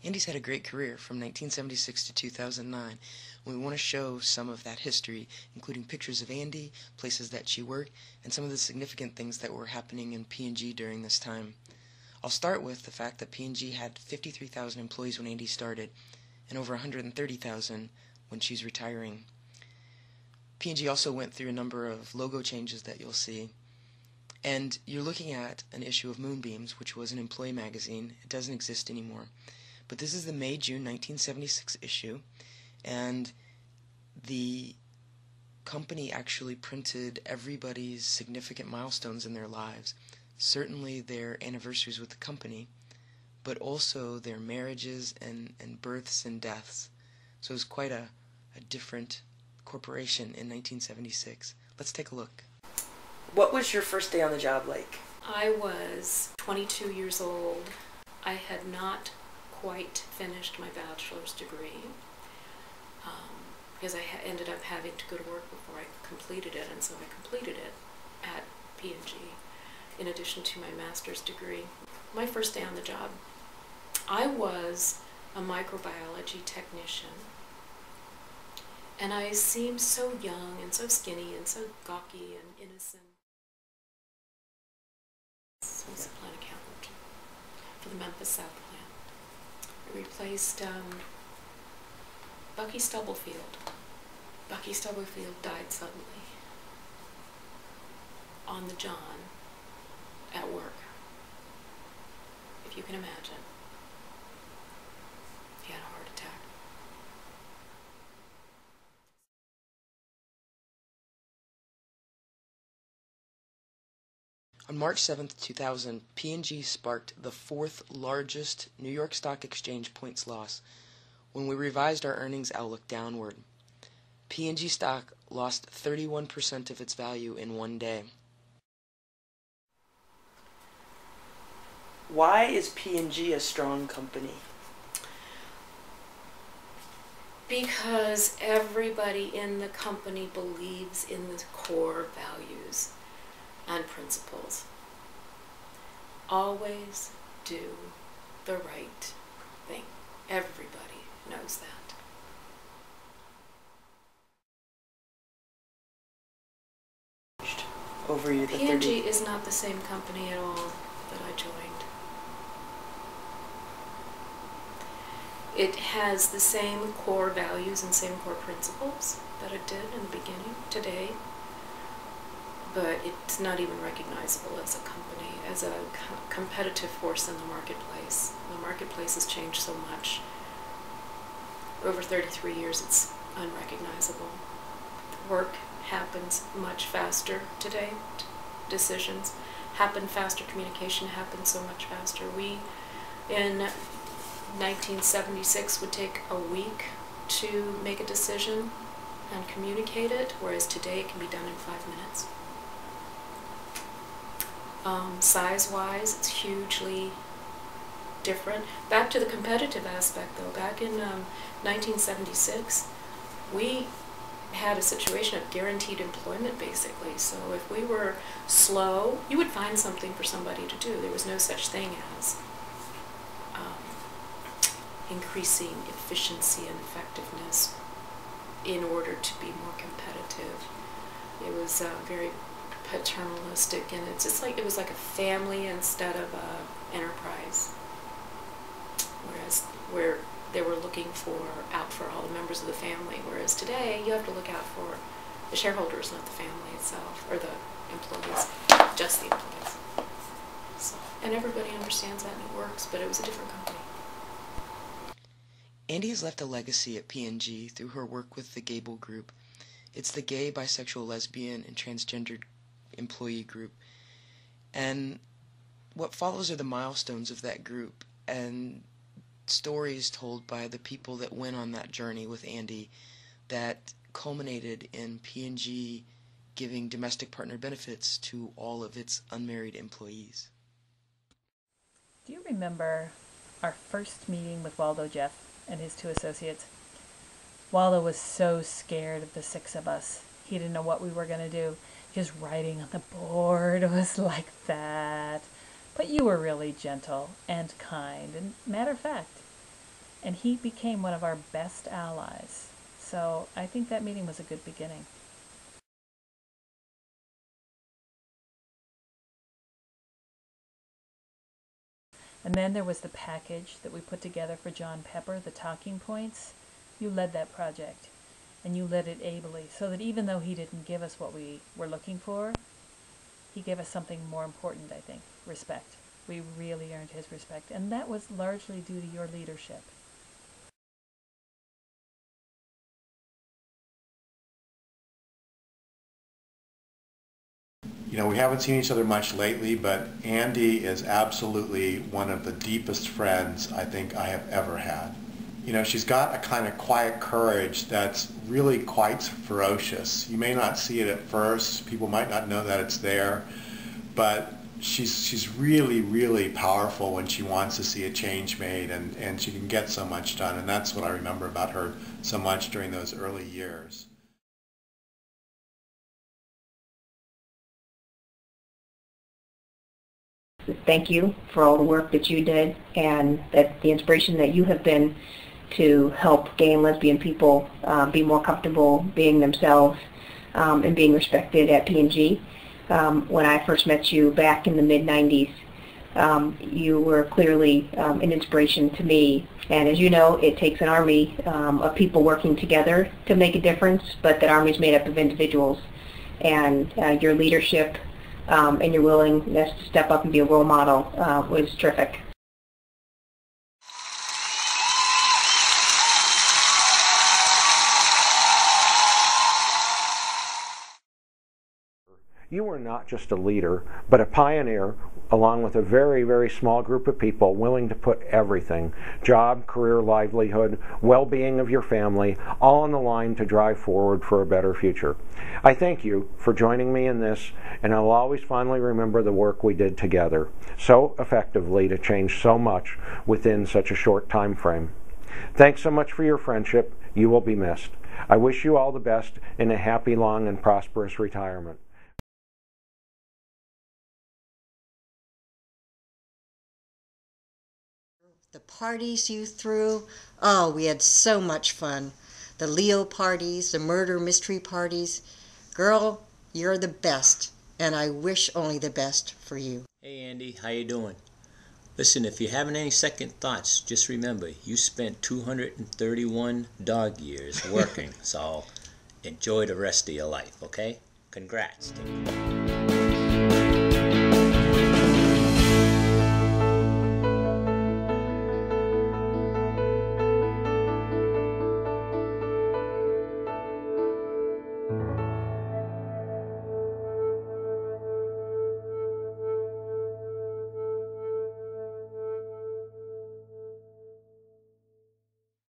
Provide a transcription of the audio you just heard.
Andi's had a great career from 1976 to 2009. We want to show some of that history, including pictures of Andi, places that she worked, and some of the significant things that were happening in P&G during this time. I'll start with the fact that P&G had 53,000 employees when Andi started, and over 130,000 when she's retiring. P&G also went through a number of logo changes that you'll see. And you're looking at an issue of Moonbeams, which was an employee magazine. It doesn't exist anymore. But this is the May-June 1976 issue, and the company actually printed everybody's significant milestones in their lives. Certainly their anniversaries with the company, but also their marriages and births and deaths. So it was quite a different corporation in 1976. Let's take a look. What was your first day on the job like? I was 22 years old. I had not quite finished my bachelor's degree because I ended up having to go to work before I completed it, and so I completed it at P&G in addition to my master's degree. My first day on the job, I was a microbiology technician, and I seemed so young and so skinny and so gawky and innocent. I was a plant accountant for the Memphis South plant. I replaced Bucky Stubblefield. Bucky Stubblefield died suddenly on the John at work, if you can imagine. He had a heart attack. On March 7, 2000, P&G sparked the fourth largest New York Stock Exchange points loss when we revised our earnings outlook downward. P&G stock lost 31% of its value in one day. Why is P&G a strong company? Because everybody in the company believes in the core values and principles. Always do the right thing. Everybody knows that. Over the P&G is not the same company at all that I joined. It has the same core values and same core principles that it did in the beginning today, but it's not even recognizable as a company, as a competitive force in the marketplace. The marketplace has changed so much. Over 33 years, it's unrecognizable. Work happens much faster today. Decisions happen faster. Communication happens so much faster. We, in 1976, would take a week to make a decision and communicate it, whereas today it can be done in 5 minutes. Size-wise, it's hugely different. Back to the competitive aspect, though, back in 1976, we had a situation of guaranteed employment, basically. So if we were slow, you would find something for somebody to do. There was no such thing as increasing efficiency and effectiveness in order to be more competitive. It was very paternalistic, and it's just like it was like a family instead of a enterprise. Whereas where they were looking out for all the members of the family, whereas today you have to look out for the shareholders, not the family itself, or the employees, just the employees. So, and everybody understands that and it works, but it was a different company. Andi has left a legacy at P&G through her work with the Gable Group. It's the gay, bisexual, lesbian, and transgendered employee group. And what follows are the milestones of that group and stories told by the people that went on that journey with Andi that culminated in P&G giving domestic partner benefits to all of its unmarried employees. Do you remember our first meeting with Waldo Jeff and his 2 associates? Waldo was so scared of the 6 of us. He didn't know what we were going to do. His writing on the board was like that. But you were really gentle and kind, and matter of fact, and he became one of our best allies. So I think that meeting was a good beginning. And then there was the package that we put together for John Pepper, the talking points. You led that project, and you led it ably, so that even though he didn't give us what we were looking for, he gave us something more important, I think, respect. We really earned his respect, and that was largely due to your leadership. You know, we haven't seen each other much lately, but Andi is absolutely one of the deepest friends I think I have ever had. You know, she's got a kind of quiet courage that's really quite ferocious. You may not see it at first, people might not know that it's there, but she's really, really powerful when she wants to see a change made, and she can get so much done, and that's what I remember about her so much during those early years. Thank you for all the work that you did, and that the inspiration that you have been to help gay and lesbian people be more comfortable being themselves and being respected at P&G. When I first met you back in the mid-90s, you were clearly an inspiration to me. And as you know, it takes an army of people working together to make a difference, but that army is made up of individuals. And your leadership and your willingness to step up and be a role model was terrific. You were not just a leader, but a pioneer, along with a very, very small group of people willing to put everything, job, career, livelihood, well-being of your family, all on the line to drive forward for a better future. I thank you for joining me in this, and I'll always fondly remember the work we did together so effectively to change so much within such a short time frame. Thanks so much for your friendship. You will be missed. I wish you all the best in a happy, long, and prosperous retirement. The parties you threw, oh, we had so much fun. The Leo parties, the murder mystery parties. Girl, you're the best, and I wish only the best for you. Hey Andy, how you doing? Listen, if you're having any second thoughts, just remember, you spent 231 dog years working, so enjoy the rest of your life, okay? Congrats.